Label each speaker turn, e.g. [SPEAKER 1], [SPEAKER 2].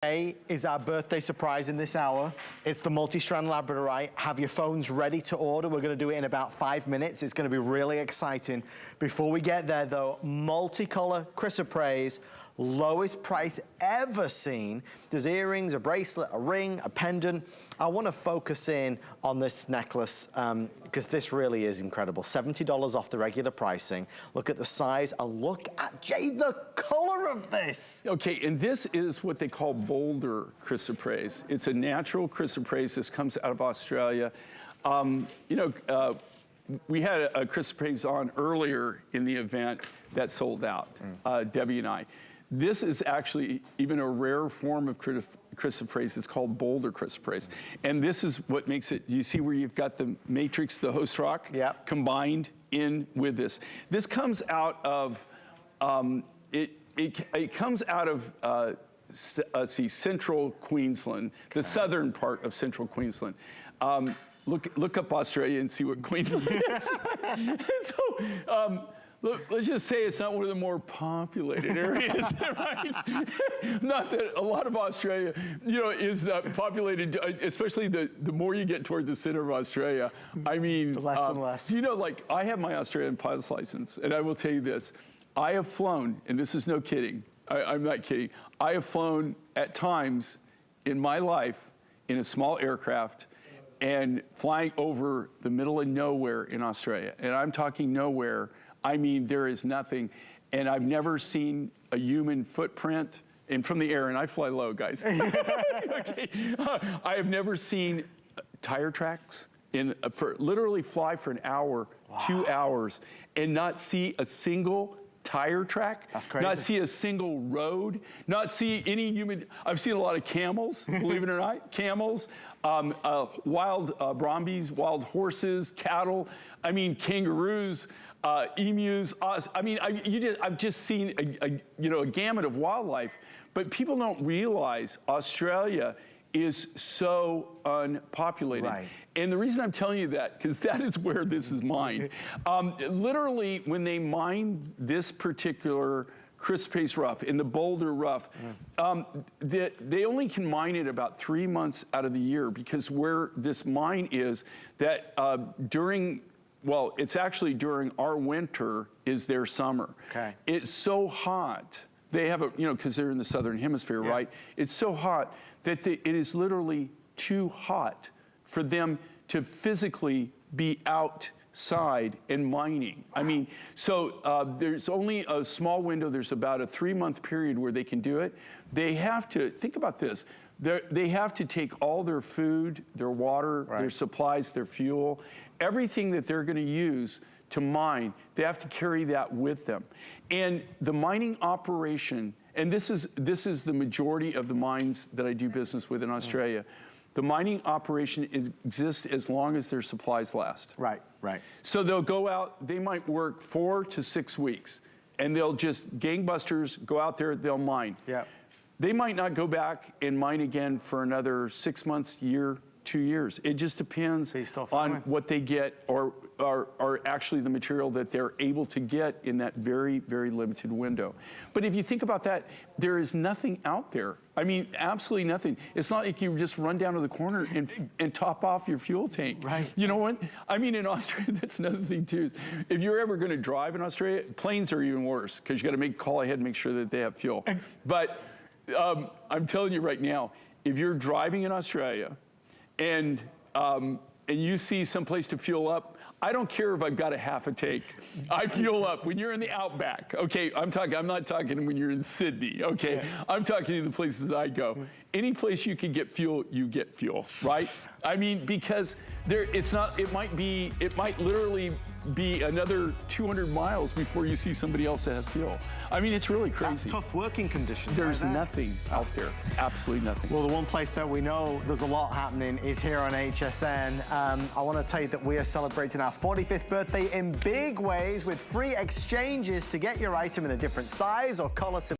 [SPEAKER 1] Today is our birthday surprise in this hour. It's the multi-strand labradorite. Have your phones ready to order. We're going to do it in about 5 minutes. It's going to be really exciting. Before we get there, though, multicolor chrysoprase, lowest price ever seen. There's earrings, a bracelet, a ring, a pendant. I want to focus in on this necklace because this really is incredible. $70 off the regular pricing. Look at the size and look at, Jay, the color of this.
[SPEAKER 2] Okay, and this is what they call boulder chrysoprase. It's a natural chrysoprase. This comes out of Australia. We had a chrysoprase on earlier in the event that sold out, Debbie and I. This is actually even a rare form of chrysoprase. It's called boulder chrysoprase. And this is what makes it, you see where you've got the matrix, the host rock, combined in with this. This comes out of, it comes out of, central Queensland, the southern part of central Queensland. Look up Australia and see what Queensland is. Look, let's just say it's not one of the more populated areas, right? Not that a lot of Australia, is populated, especially the more you get toward the center of Australia. I mean,
[SPEAKER 1] the less and less.
[SPEAKER 2] I have my Australian pilot's license, and I will tell you this. I have flown, and this is no kidding, I'm not kidding, I have flown at times in my life in a small aircraft and flying over the middle of nowhere in Australia. And I'm talking nowhere. I mean, there is nothing, and I've never seen a human footprint, and from the air, and I fly low, guys. Okay. I have never seen tire tracks, literally fly for an hour, 2 hours, and not see a single tire track.
[SPEAKER 1] That's crazy.
[SPEAKER 2] Not see a single road, not see any human. I've seen a lot of camels, believe it or not, camels, wild brombies, wild horses, cattle, I mean, kangaroos, emus. I mean, I've just seen a gamut of wildlife, but people don't realize Australia is so unpopulated.
[SPEAKER 1] Right.
[SPEAKER 2] And the reason I'm telling you that, because that is where this is mined. Literally, when they mine this particular chrysoprase rough, in the boulder rough, they only can mine it about 3 months out of the year, because where this mine is, that it's actually during our winter is their summer.
[SPEAKER 1] Okay.
[SPEAKER 2] It's so hot. They have because they're in the southern hemisphere, right? It's so hot that it is literally too hot for them to physically be outside and mining. I mean, so there's only a small window. There's about a 3-month period where they can do it. They have to, think about this, they have to take all their food, their water, their supplies, their fuel, everything that they're gonna use to mine, they have to carry that with them. And the mining operation, and this is the majority of the mines that I do business with in Australia, the mining operation exists as long as their supplies last.
[SPEAKER 1] Right, right.
[SPEAKER 2] So they'll go out, they might work 4 to 6 weeks, and they'll just gangbusters go out there, they'll mine.
[SPEAKER 1] Yeah.
[SPEAKER 2] They might not go back and mine again for another 6 months, year, 2 years. It just depends on what they get or actually the material that they're able to get in that very, very limited window. But if you think about that, there is nothing out there. I mean, absolutely nothing. It's not like you just run down to the corner and top off your fuel tank.
[SPEAKER 1] Right.
[SPEAKER 2] You know what? I mean, in Australia, that's another thing too. If you're ever gonna drive in Australia, planes are even worse because you gotta call ahead and make sure that they have fuel. But I'm telling you right now, if you're driving in Australia, and you see someplace to fuel up, I don't care if I've got a half a tank. I fuel up when you're in the outback. Okay, I'm not talking when you're in Sydney. Okay, yeah. I'm talking to the places I go. Any place you can get fuel, you get fuel, right? I mean, because it might literally be another 200 miles before you see somebody else that has fuel. I mean, it's really crazy.
[SPEAKER 1] That's tough working conditions.
[SPEAKER 2] There's nothing out there, absolutely nothing.
[SPEAKER 1] Well, the one place that we know there's a lot happening is here on HSN. I want to tell you that we are celebrating our 45th birthday in big ways with free exchanges to get your item in a different size or color.